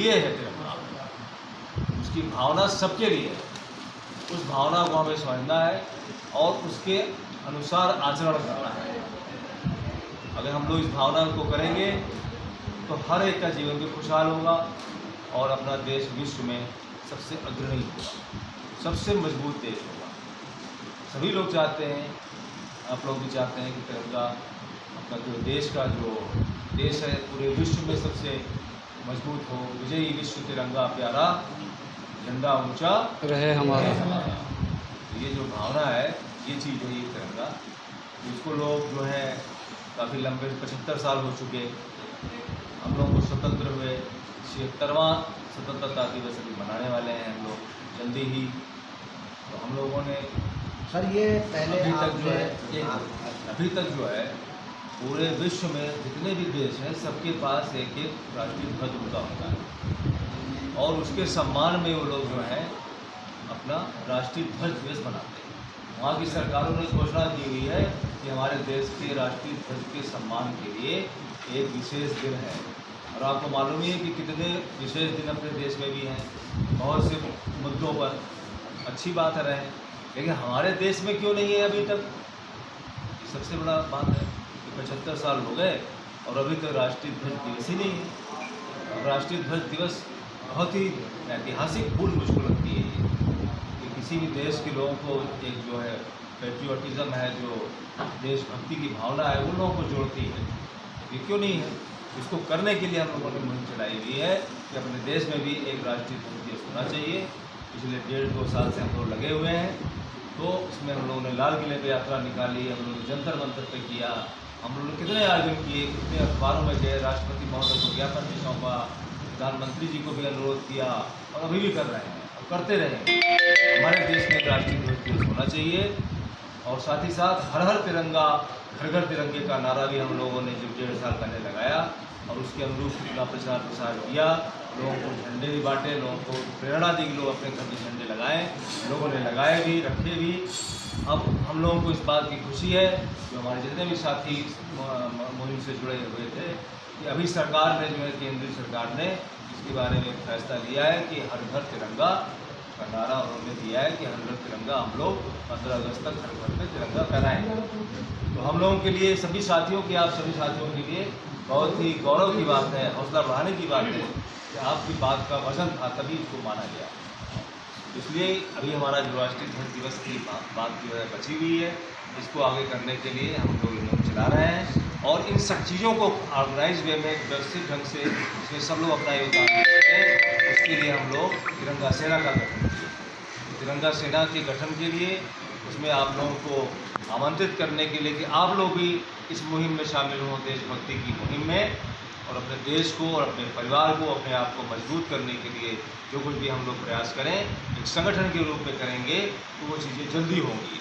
लिए है तिरंगा, उसकी भावना सबके लिए है। उस भावना को हमें समझना है और उसके अनुसार आचरण करना है। अगर हम लोग इस भावना को करेंगे तो हर एक का जीवन भी खुशहाल होगा और अपना देश विश्व में सबसे अग्रणी होगा, सबसे मजबूत देश होगा। सभी लोग चाहते हैं, आप लोग भी चाहते हैं कि तिरंगा अपना जो देश का जो देश है पूरे विश्व में सबसे मजबूत हो। विजयी विश्व तिरंगा प्यारा, झंडा ऊंचा रहे हमारा। ये जो भावना है, ये चीज़ है ये तिरंगा। इसको लोग जो है काफ़ी लंबे 75 साल हो चुके, हम लोग को स्वतंत्र हुए, 76वां स्वतंत्रता दिवस अभी मनाने वाले हैं हम लोग जल्दी ही। तो हम लोगों ने सर ये पहले अभी तक जो है पूरे विश्व में जितने भी देश हैं सबके पास एक एक राष्ट्रीय ध्वज उनका होता है और उसके सम्मान में वो लोग जो है अपना राष्ट्रीय ध्वज दिवस मनाते हैं। वहाँ की सरकारों ने घोषणा की हुई है कि हमारे देश के राष्ट्रीय ध्वज के सम्मान के लिए एक विशेष दिन है। और आपको मालूम ही है कि कितने विशेष दिन अपने देश में भी हैं बहुत से मुद्दों पर। अच्छी बात है रहे, लेकिन हमारे देश में क्यों नहीं है अभी तक? सबसे बड़ा बात है कि 75 साल हो गए और अभी तक राष्ट्रीय ध्वज दिवस ही नहीं है। और राष्ट्रीय ध्वज दिवस बहुत ही ऐतिहासिक पूर्ण मुझको लगती है ये, कि किसी भी देश के लोगों को एक जो है पेट्रियोटिज़म है, जो देशभक्ति की भावना है, उन लोगों को जोड़ती है। ये क्यों नहीं है? इसको करने के लिए हम लोगों ने मुहिम चलाई हुई है कि अपने देश में भी एक राष्ट्रीय ध्वज दिवस होना चाहिए। पिछले 1.5-2 साल से हम लोग लगे हुए हैं। तो इसमें हम लोगों ने लाल किले पे यात्रा निकाली, हम लोगों ने जंतर मंतर पे किया, हम लोगों ने कितने आयोजन किए, कितने अखबारों में गए, राष्ट्रपति महोदय को ज्ञापन भी सौंपा, प्रधानमंत्री जी को भी अनुरोध किया और अभी भी कर रहे हैं और करते रहेंगे। हमारे देश में एक राष्ट्रीय ध्वज दिवस होना चाहिए और साथ ही साथ हर हर तिरंगा घर घर तिरंगे का नारा भी हम लोगों ने जो 1.5 साल पहले लगाया और उसके अनुरूप अपना प्रचार प्रसार किया। लोगों को झंडे भी बांटे, लोगों को प्रेरणा दी कि लोग अपने घर में झंडे लगाएं। लोगों ने लगाए भी, रखे भी। अब हम लोगों को इस बात की खुशी है जो हमारे जितने भी साथी मुहिम से जुड़े हुए थे कि अभी सरकार ने जो है केंद्रीय सरकार ने इसके बारे में फैसला लिया है कि हर घर तिरंगा का नारा उन्होंने दिया है कि हर घर तिरंगा हम लोग 15 अगस्त तक हर घर में तिरंगा फहराएंगे। तो हम लोगों के लिए, सभी साथियों के, आप सभी साथियों के लिए बहुत ही गौरव की बात है, हौसला बढ़ाने की बात है कि आपकी बात का वजन था तभी इसको माना गया। इसलिए अभी हमारा जो राष्ट्रीय ध्वज दिवस की बात जो है बची हुई है, इसको आगे करने के लिए हम लोग इन लोग चला रहे हैं और इन सब चीज़ों को ऑर्गेनाइज वे में व्यवस्थित ढंग से इसमें सब लोग अपना योगदान दे सकें। उसके लिए हम लोग तिरंगा सेना का गठन किए। तिरंगा सेना के गठन के लिए उसमें आप लोगों को आमंत्रित करने के लिए कि आप लोग भी इस मुहिम में शामिल हों, देशभक्ति की मुहिम में, और अपने देश को और अपने परिवार को, अपने आप को मजबूत करने के लिए जो कुछ भी हम लोग प्रयास करें एक संगठन के रूप में करेंगे तो वो चीज़ें जल्दी होंगी।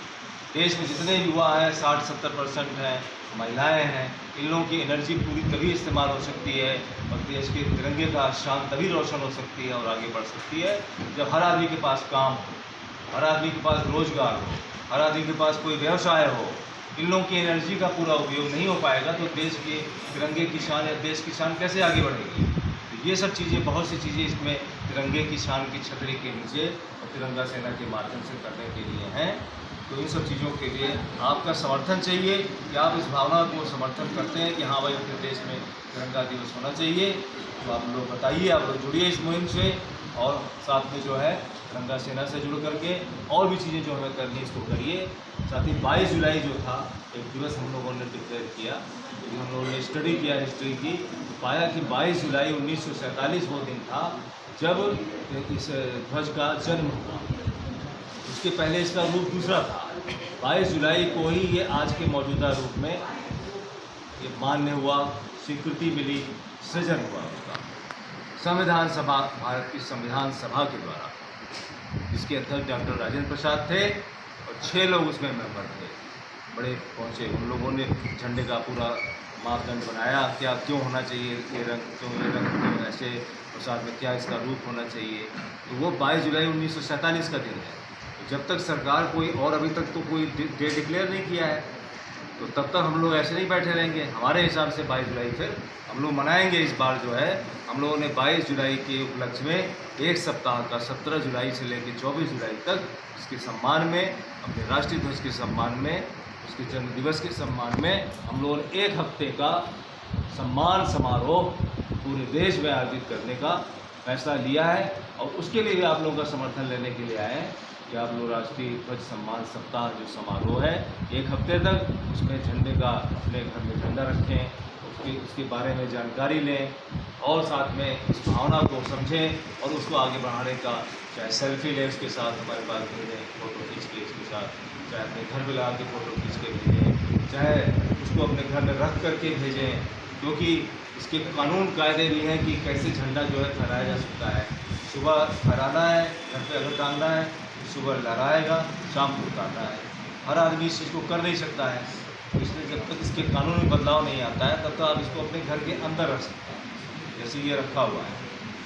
देश में जितने युवा हैं 60-70% हैं, महिलाएं हैं, इन लोगों की एनर्जी पूरी तभी इस्तेमाल हो सकती है और देश के तिरंगे का शान तभी रोशन हो सकती है और आगे बढ़ सकती है जब हर आदमी के पास काम हो, हर आदमी के पास रोजगार हो, हर आदमी के पास कोई व्यवसाय हो। इन लोगों की एनर्जी का पूरा उपयोग नहीं हो पाएगा तो देश के तिरंगे की शान या देश की शान कैसे आगे बढ़ेगी? तो ये सब चीज़ें, बहुत सी चीज़ें इसमें तिरंगे की शान की छतरी के नीचे और तिरंगा सेना के माध्यम से करने के लिए हैं। तो इन सब चीज़ों के लिए आपका समर्थन चाहिए कि आप इस भावना को समर्थन करते हैं कि हाँ भाई अपने देश में तिरंगा दिवस होना चाहिए। तो आप लोग बताइए, आप लोग जुड़िए इस मुहिम से और साथ में जो है तिरंगा सेना से जुड़ करके और भी चीज़ें जो हमें करनी इसको करिए। साथ ही 22 जुलाई जो था एक दिवस हम लोगों ने डिक्लेयर किया, क्योंकि हम लोगों ने स्टडी किया हिस्ट्री की, तो पाया कि 22 जुलाई 1947 वो दिन था जब इस ध्वज का जन्म हुआ। उसके पहले इसका रूप दूसरा था। 22 जुलाई को ही ये आज के मौजूदा रूप में ये मान्य हुआ, स्वीकृति मिली, सृजन हुआ उसका संविधान सभा, भारत की संविधान सभा के द्वारा, जिसके अध्यक्ष डॉक्टर राजेंद्र प्रसाद थे और 6 लोग उसमें मेंबर थे। बड़े पहुँचे, उन लोगों ने झंडे का पूरा मापदंड बनाया, क्या क्यों होना चाहिए ये रंग, क्यों ऐसे, और साथ में क्या इसका रूप होना चाहिए। तो वो 22 जुलाई 1947 का दिन है। तो जब तक सरकार कोई, और अभी तक तो कोई डे डिक्लेयर नहीं किया है, तो तब तक हम लोग ऐसे नहीं बैठे रहेंगे। हमारे हिसाब से 22 जुलाई फिर हम लोग मनाएंगे। इस बार जो है हम लोगों ने 22 जुलाई के उपलक्ष्य में एक सप्ताह का 17 जुलाई से लेकर 24 जुलाई तक इसके सम्मान में, अपने राष्ट्रीय ध्वज के सम्मान में, उसके जन्म दिवस के सम्मान में हम लोगों ने एक हफ्ते का सम्मान समारोह पूरे देश में आयोजित करने का फैसला लिया है। और उसके लिए भी आप लोगों का समर्थन लेने के लिए आए हैं कि आप लोग राष्ट्रीय ध्वज सम्मान सप्ताह जो समारोह है एक हफ्ते तक उसमें झंडे का अपने घर में झंडा रखें, उसके बारे में जानकारी लें और साथ में इस भावना को समझें और उसको आगे बढ़ाने का, चाहे सेल्फी लें उसके साथ हमारे पास भेजें फ़ोटो खींच के इसके साथ, चाहे अपने घर में ला के फ़ोटो खींच के भेजें, चाहे उसको अपने घर में रख करके भेजें, क्योंकि इसके कानून कायदे भी हैं कि कैसे झंडा जो है फहराया जा सकता है। सुबह फहराना है, घर पे अगर टांगना है तो सुबह लहराएगा, शाम को उतारना है। हर आदमी इस चीज़ को कर नहीं सकता है, तो इसलिए जब तक इसके कानून में बदलाव नहीं आता है तब तक आप इसको अपने घर के अंदर रख सकते हैं। जैसे ये रखा हुआ है,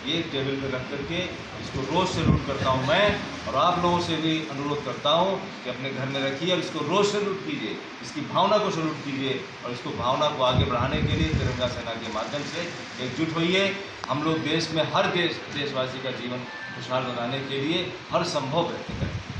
ये टेबल पे रख करके इसको रोज़ सैल्यूट करता हूँ मैं, और आप लोगों से भी अनुरोध करता हूँ कि अपने घर में रखिए और इसको रोज़ सैल्यूट कीजिए, इसकी भावना को सैल्यूट कीजिए और इसको भावना को आगे बढ़ाने के लिए तिरंगा सेना के माध्यम से एकजुट होइए। हम लोग देश में हर देशवासी का जीवन खुशहाल बनाने के लिए हर संभव प्रयत्न करें।